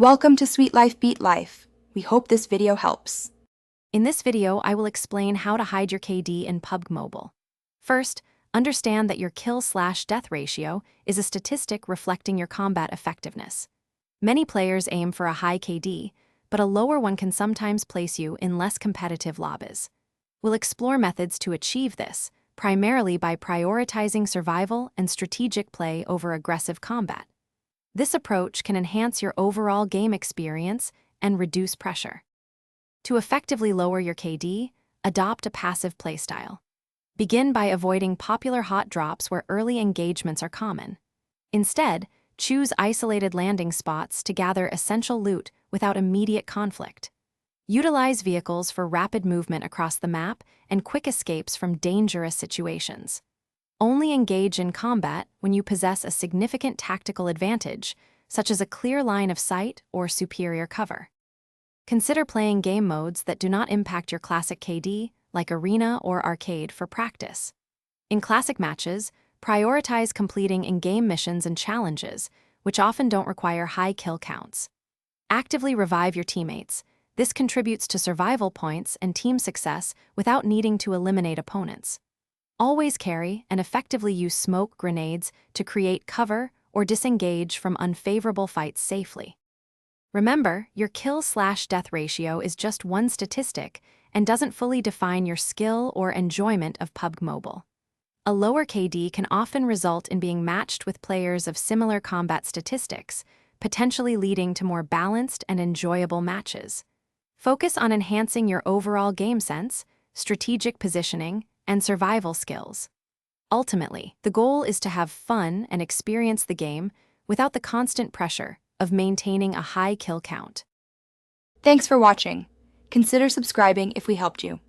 Welcome to Sweet Life Beat Life. We hope this video helps. In this video, I will explain how to hide your KD in PUBG Mobile. First, understand that your kill/death ratio is a statistic reflecting your combat effectiveness. Many players aim for a high KD, but a lower one can sometimes place you in less competitive lobbies. We'll explore methods to achieve this, primarily by prioritizing survival and strategic play over aggressive combat. This approach can enhance your overall game experience and reduce pressure. To effectively lower your KD, adopt a passive playstyle. Begin by avoiding popular hot drops where early engagements are common. Instead, choose isolated landing spots to gather essential loot without immediate conflict. Utilize vehicles for rapid movement across the map and quick escapes from dangerous situations. Only engage in combat when you possess a significant tactical advantage, such as a clear line of sight or superior cover. Consider playing game modes that do not impact your classic KD, like Arena or Arcade, for practice. In classic matches, prioritize completing in-game missions and challenges, which often don't require high kill counts. Actively revive your teammates. This contributes to survival points and team success without needing to eliminate opponents. Always carry and effectively use smoke grenades to create cover or disengage from unfavorable fights safely. Remember, your kill/death ratio is just one statistic and doesn't fully define your skill or enjoyment of PUBG Mobile. A lower KD can often result in being matched with players of similar combat statistics, potentially leading to more balanced and enjoyable matches. Focus on enhancing your overall game sense, strategic positioning, and survival skills. Ultimately, the goal is to have fun and experience the game without the constant pressure of maintaining a high kill count. Thanks for watching. Consider subscribing if we helped you.